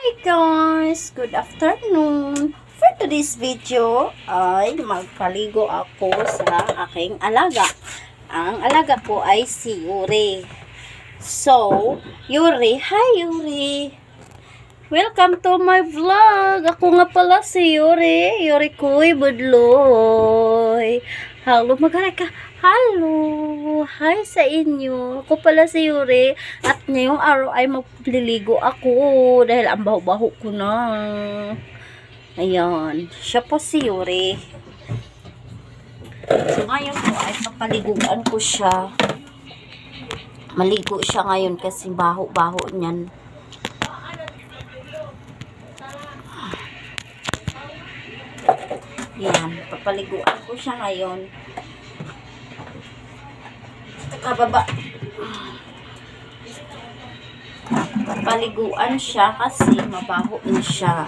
Hi guys! Good afternoon! For today's video ay magpaligo ako sa aking alaga. Ang alaga ko ay si Yuri. So, Yuri, hi Yuri! Welcome to my vlog! Ako nga pala si Yuri. Yuri Kuy Budloy. Hello, magaray ka. Hello! Hi sa inyo. Ako pala si Yuri. At ngayong araw ay magliligo ako. Dahil ang baho-baho ko na. Ayan. Siya po si Yuri. So ngayon po ay papaliguan ko siya. Maligo siya ngayon kasi baho-baho niyan. Yan. Papaliguan ko siya ngayon. Kababa. Papaliguan siya kasi mabaho na siya.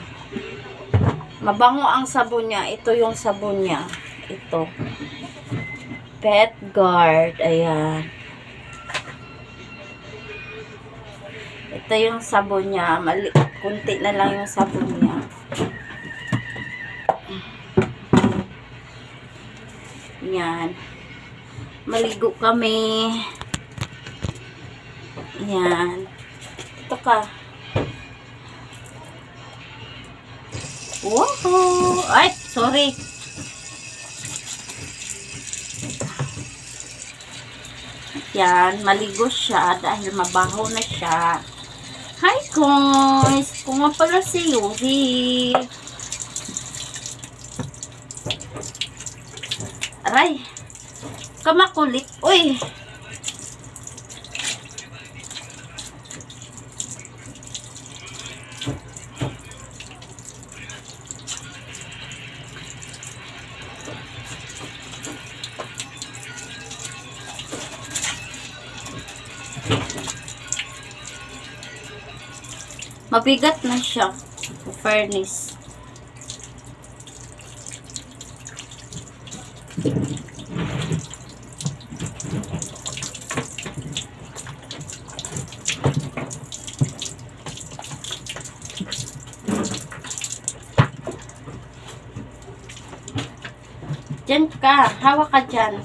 Mabango ang sabon niya. Ito yung sabon niya. Ito. Pet Guard. Ayan. Ito yung sabon niya. Kunti na lang yung sabon niya. Yan. Maligo kami. Yan. Ito ka. Wow! Ay, sorry. Yan. Maligo siya dahil mabaho na siya. Hi guys! Kung nga pala si Yuri. Aray! Kamakulit. Uy! Mabigat na siya. Fairness. Diyan ka. Hawak ka dyan.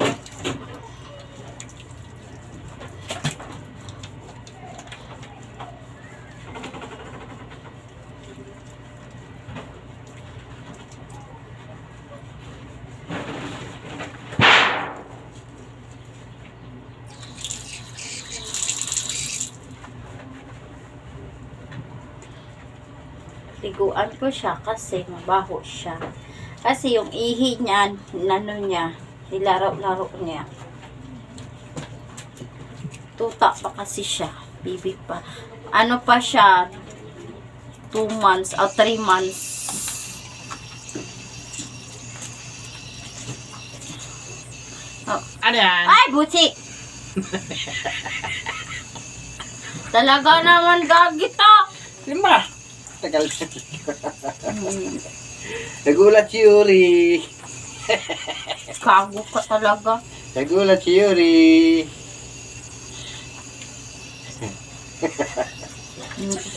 Liguan ko siya kasi mabaho siya. Kasi yung ihi niya, nilaro-laro niya. Tuta pa kasi siya. Bibi pa. Ano pa siya? 2 months o 3 months. Oh. Ano yan? Ay, buti! Talaga naman gagito! Lima! Tagal ka. Nagulat si Yuri. Kago ka talaga. Nagulat si Yuri.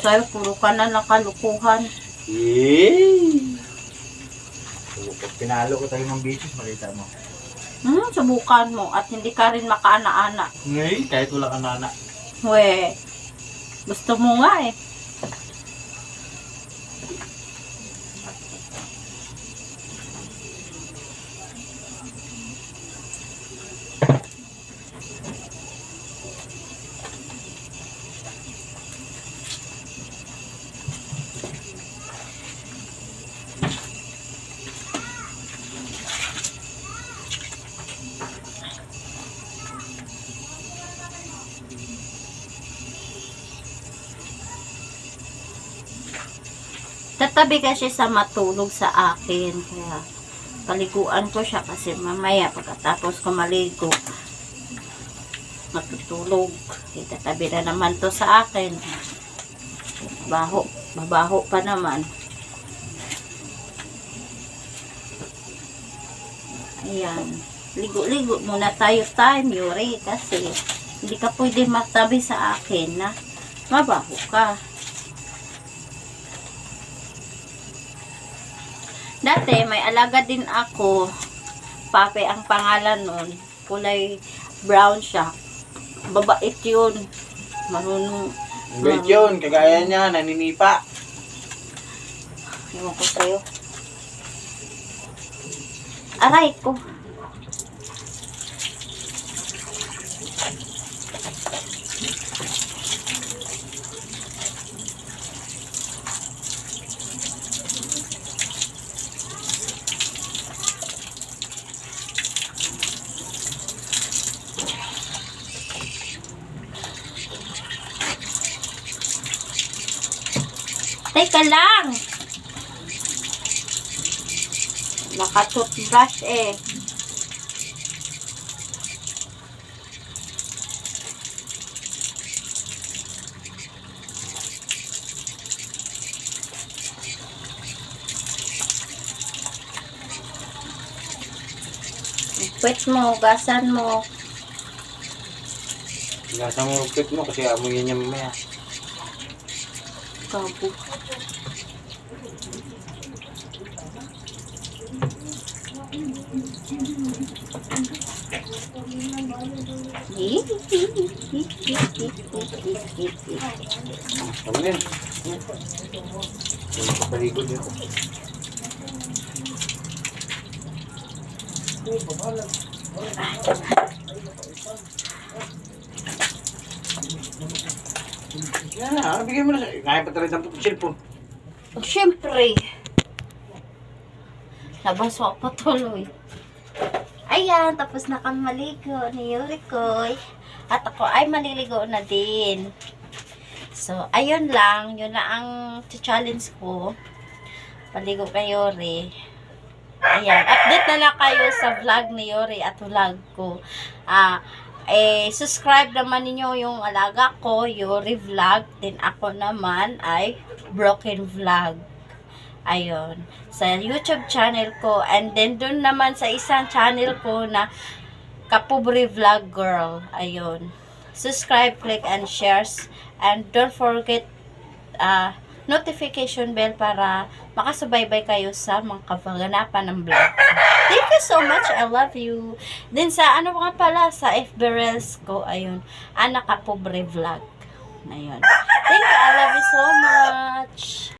Sa'yo, puro ka na nakalukuhan. Yay! Pag pinalo ko tayo ng bisis, makita mo. Subukan mo at hindi ka rin makaana-ana. Ngay, kahit wala ka nana. We, gusto mo nga eh. Tatabi kasi sa matulog sa akin. Kaya paliguan ko siya kasi mamaya pagkatapos ko maligo matutulog. Tatabi na naman to sa akin. Mabaho pa naman. Ayan. Ligo-ligo muna tayo time, Yuri, kasi hindi ka pwede matabi sa akin na mabaho ka. Dati, may alaga din ako. Pape ang pangalan nun. Kulay brown siya. Babait yun. Marunong. Bait yun, kagaya niya, naninipa. Ewan ko sa'yo. Aray ko. Teka lang! Naka-toothbrush eh. Pwet mo, gasan mo. Nasa mo yung pit mo kasi amoyin niya mamaya. Kabo. Tama din. Paligod yun. Yan na, bigay mo na siya. Kaya pa talaga ng cellphone. Siyempre. Nabaso ako tuloy. Ayan, tapos na kang maligo ni Yurikoy. At ako ay maliligo na din. So, ayun lang. Yun na ang challenge ko. Paligo kay Yuri. Ayan. Update na lang kayo sa vlog ni Yuri at vlog ko. Subscribe naman ninyo yung alaga ko, Yuri Vlog. Then ako naman ay Broken Vlog. Ayun. Sa YouTube channel ko. And then dun naman sa isang channel ko na Kapobre Vlog Girl. Ayun. Subscribe, click, and shares. And don't forget notification bell para makasubaybay kayo sa mga kaganapan ng vlog. Thank you so much. I love you. Then sa ano nga pala, sa FB Reels ko, ayun, Ana Kapobre Vlog. Ayun. Thank you. I love you so much.